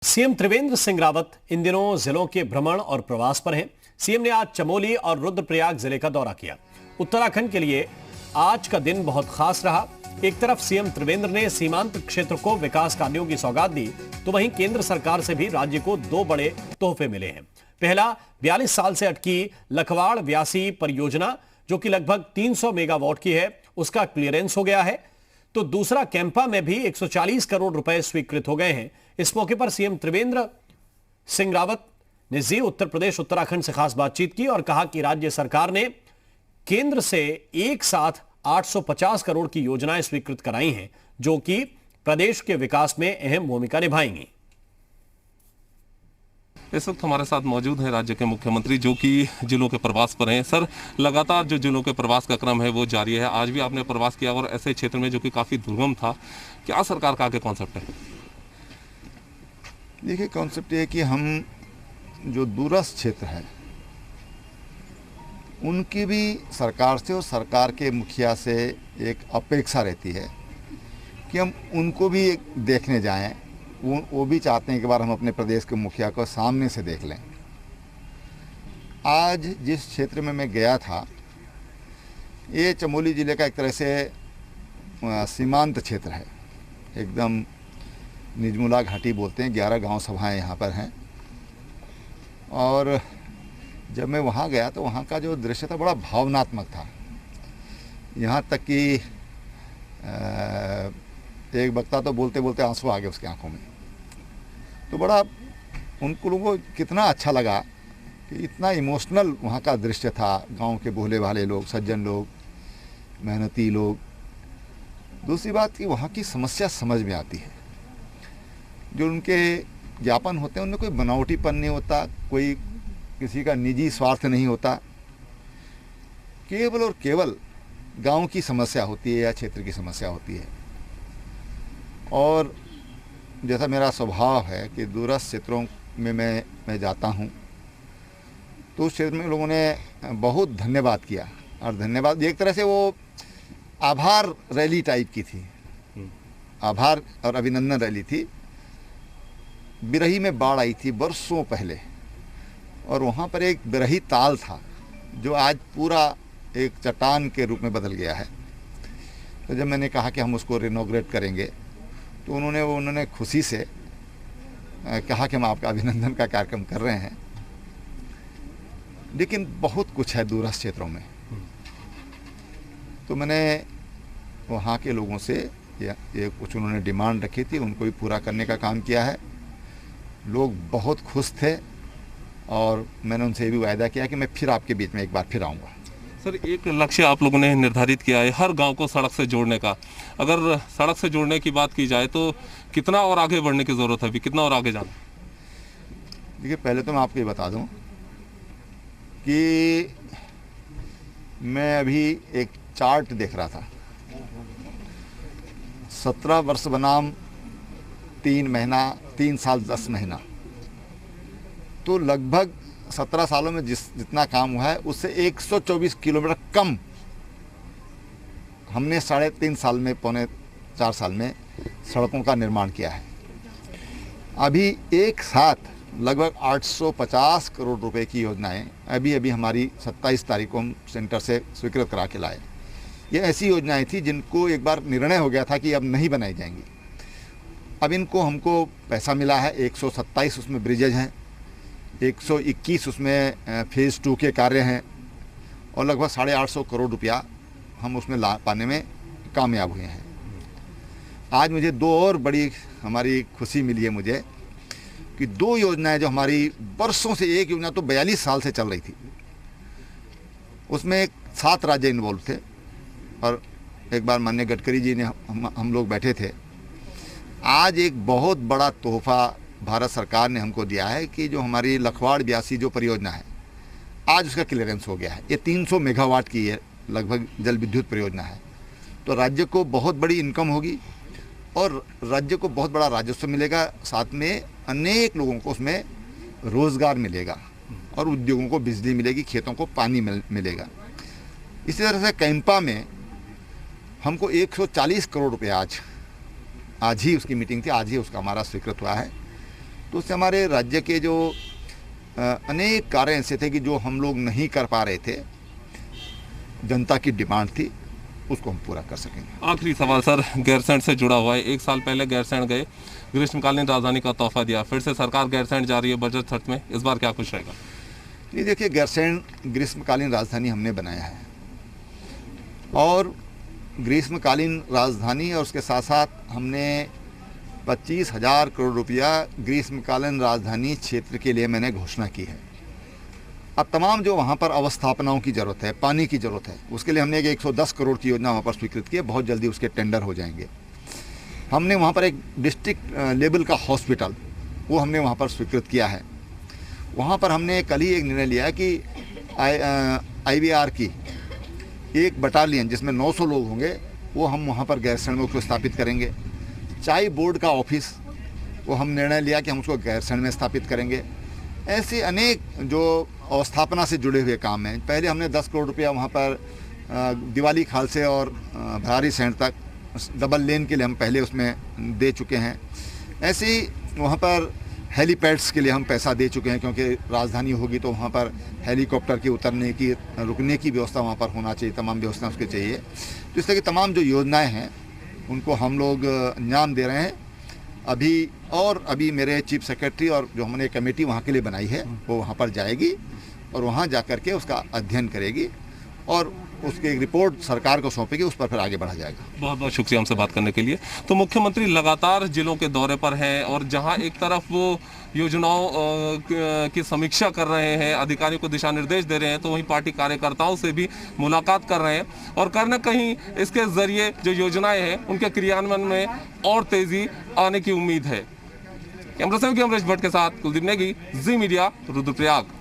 CM Trivendra Singh Rawat इन दिनों जिलों के भ्रमण और प्रवास पर हैं। सीएम ने आज चमोली और रुद्रप्रयाग जिले का दौरा किया। उत्तराखंड के लिए आज का दिन बहुत खास रहा। एक तरफ सीएम त्रिवेंद्र ने सीमांत क्षेत्र को विकास कार्यों की सौगात दी, तो वहीं केंद्र सरकार से भी राज्य को दो बड़े तोहफे मिले हैं। पहला 42 साल से अटकी लखवाड़ व्यासी परियोजना, जो कि लगभग 300 मेगावाट की है, उसका क्लियरेंस हो गया है। तो दूसरा कैंपा में भी 140 करोड़ रुपए स्वीकृत हो गए हैं। इस मौके पर सीएम त्रिवेंद्र सिंह रावत ने जी उत्तर प्रदेश उत्तराखंड से खास बातचीत की और कहा कि राज्य सरकार ने केंद्र से एक साथ 850 करोड़ की योजनाएं स्वीकृत कराई हैं, जो कि प्रदेश के विकास में अहम भूमिका निभाएंगी। इस वक्त हमारे साथ मौजूद हैं राज्य के मुख्यमंत्री, जो कि जिलों के प्रवास पर हैं। सर, लगातार जो जिलों के प्रवास का क्रम है वो जारी है। आज भी आपने प्रवास किया और ऐसे क्षेत्र में जो कि काफ़ी दुर्गम था। क्या सरकार का आगे कॉन्सेप्ट है? देखिए, कॉन्सेप्ट ये है कि हम जो दूरस्थ क्षेत्र है उनकी भी सरकार से और सरकार के मुखिया से एक अपेक्षा रहती है कि हम उनको भी देखने जाएं। वो भी चाहते हैं कि बार हम अपने प्रदेश के मुखिया को सामने से देख लें। आज जिस क्षेत्र में मैं गया था, ये चमोली ज़िले का एक तरह से सीमांत क्षेत्र है। एकदम निजमुला घाटी बोलते हैं। 11 गांव सभाएं यहाँ पर हैं। और जब मैं वहाँ गया तो वहाँ का जो दृश्य था बड़ा भावनात्मक था। यहाँ तक कि एक वक्ता तो बोलते बोलते आंसू आ गए उसकी आंखों में। तो बड़ा उनको लोगों को कितना अच्छा लगा कि इतना इमोशनल वहाँ का दृश्य था। गांव के भोले भाले लोग, सज्जन लोग, मेहनती लोग। दूसरी बात कि वहाँ की समस्या समझ में आती है। जो उनके ज्ञापन होते हैं उनमें कोई बनावटीपन नहीं होता, कोई किसी का निजी स्वार्थ नहीं होता। केवल और केवल गांव की समस्या होती है या क्षेत्र की समस्या होती है। और जैसा मेरा स्वभाव है कि दूरस्थ क्षेत्रों में मैं जाता हूँ, तो उस क्षेत्र में लोगों ने बहुत धन्यवाद किया। और धन्यवाद एक तरह से वो आभार रैली टाइप की थी। आभार और अभिनंदन रैली थी। बिरही में बाढ़ आई थी बरसों पहले, और वहाँ पर एक बिरही ताल था जो आज पूरा एक चट्टान के रूप में बदल गया है। तो जब मैंने कहा कि हम उसको रिनोग्रेट करेंगे, तो उन्होंने खुशी से कहा कि हम आपका अभिनंदन का कार्यक्रम कर रहे हैं। लेकिन बहुत कुछ है दूरस्थ क्षेत्रों में। तो मैंने वहाँ के लोगों से ये कुछ उन्होंने डिमांड रखी थी, उनको भी पूरा करने का काम किया है। लोग बहुत खुश थे और मैंने उनसे ये भी वायदा किया कि मैं फिर आपके बीच में एक बार फिर आऊँगा। सर, एक लक्ष्य आप लोगों ने निर्धारित किया है हर गांव को सड़क से जोड़ने का। अगर सड़क से जोड़ने की बात की जाए तो कितना और आगे बढ़ने की ज़रूरत है, अभी कितना और आगे जाना? देखिए, पहले तो मैं आपको ये बता दूं कि मैं अभी एक चार्ट देख रहा था। 17 वर्ष बनाम 3 साल 10 महीना, तो लगभग 17 सालों में जितना काम हुआ है उससे 124 किलोमीटर कम हमने 3.5 साल में, 3.25 साल में सड़कों का निर्माण किया है। अभी एक साथ लगभग 850 करोड़ रुपए की योजनाएं अभी हमारी 27 तारीख को हम सेंटर से स्वीकृत करा के लाए। ये ऐसी योजनाएं थी जिनको एक बार निर्णय हो गया था कि अब नहीं बनाई जाएंगी। अब इनको हमको पैसा मिला है। 127 उसमें ब्रिजेज हैं, 121 उसमें फेज़ 2 के कार्य हैं, और लगभग 850 करोड़ रुपया हम उसमें पाने में कामयाब हुए हैं। आज मुझे 2 और बड़ी हमारी खुशी मिली है मुझे कि 2 योजनाएं जो हमारी बरसों से, एक योजना तो 42 साल से चल रही थी, उसमें 7 राज्य इन्वॉल्व थे। और एक बार माननीय गडकरी जी ने हम लोग बैठे थे। आज एक बहुत बड़ा तोहफा भारत सरकार ने हमको दिया है कि जो हमारी लखवाड़ व्यासी जो परियोजना है, आज उसका क्लियरेंस हो गया है। ये 300 मेगावाट की है लगभग जल विद्युत परियोजना है। तो राज्य को बहुत बड़ी इनकम होगी और राज्य को बहुत बड़ा राजस्व मिलेगा। साथ में अनेक लोगों को उसमें रोज़गार मिलेगा और उद्योगों को बिजली मिलेगी, खेतों को पानी मिलेगा। इसी तरह से कैंपा में हमको 140 करोड़ रुपये आज ही उसकी मीटिंग थी, आज ही उसका हमारा स्वीकृत हुआ है। तो उससे हमारे राज्य के जो अनेक कार्य ऐसे थे कि जो हम लोग नहीं कर पा रहे थे, जनता की डिमांड थी, उसको हम पूरा कर सकेंगे। आखिरी सवाल सर, गैरसैंण से जुड़ा हुआ है। 1 साल पहले गैरसैंण गए, ग्रीष्मकालीन राजधानी का तोहफा दिया, फिर से सरकार गैरसैंण जा रही है बजट खर्च में, इस बार क्या कुछ रहेगा? ये देखिए, गैरसैंण ग्रीष्मकालीन राजधानी हमने बनाया है, और ग्रीष्मकालीन राजधानी और उसके साथ साथ हमने 25,000 करोड़ रुपया ग्रीष्मकालीन राजधानी क्षेत्र के लिए मैंने घोषणा की है। अब तमाम जो वहाँ पर अवस्थापनाओं की ज़रूरत है, पानी की ज़रूरत है, उसके लिए हमने एक 110 करोड़ की योजना वहाँ पर स्वीकृत की है। बहुत जल्दी उसके टेंडर हो जाएंगे। हमने वहाँ पर एक डिस्ट्रिक्ट लेवल का हॉस्पिटल, वो हमने वहाँ पर स्वीकृत किया है। वहाँ पर हमने कल ही एक निर्णय लिया है कि IVR की एक बटालियन जिसमें 900 लोग होंगे, वो हम वहाँ पर गैरसैंण में उसको स्थापित करेंगे। चाय बोर्ड का ऑफिस, वो हम निर्णय लिया कि हम उसको गैरसैंण में स्थापित करेंगे। ऐसे अनेक जो अवस्थापना से जुड़े हुए काम हैं। पहले हमने 10 करोड़ रुपया वहाँ पर दिवाली खाल से और भरारी सैंड तक डबल लेन के लिए हम पहले उसमें दे चुके हैं। ऐसे ही वहाँ पर हेलीपैड्स के लिए हम पैसा दे चुके हैं, क्योंकि राजधानी होगी तो वहाँ पर हेलीकॉप्टर के उतरने की, रुकने की व्यवस्था वहाँ पर होना चाहिए, तमाम व्यवस्था उसके चाहिए। तो इस तरह की तमाम जो योजनाएं हैं उनको हम लोग अंजाम दे रहे हैं अभी मेरे चीफ सेक्रेटरी और जो हमने कमेटी वहाँ के लिए बनाई है, वो वहाँ पर जाएगी और वहाँ जा कर के उसका अध्ययन करेगी और उसकी एक रिपोर्ट सरकार को सौंपेगी, उस पर फिर आगे बढ़ा जाएगा। बहुत बहुत शुक्रिया हमसे बात करने के लिए। तो मुख्यमंत्री लगातार जिलों के दौरे पर हैं और जहां एक तरफ वो योजनाओं की समीक्षा कर रहे हैं, अधिकारियों को दिशा निर्देश दे रहे हैं, तो वहीं पार्टी कार्यकर्ताओं से भी मुलाकात कर रहे हैं और कहीं न कहीं इसके जरिए जो योजनाएं हैं उनके क्रियान्वयन में और तेजी आने की उम्मीद है। कैमरा से अमरीश भट्ट के साथ कुलदीप नेगी, जी मीडिया, रुद्रप्रयाग।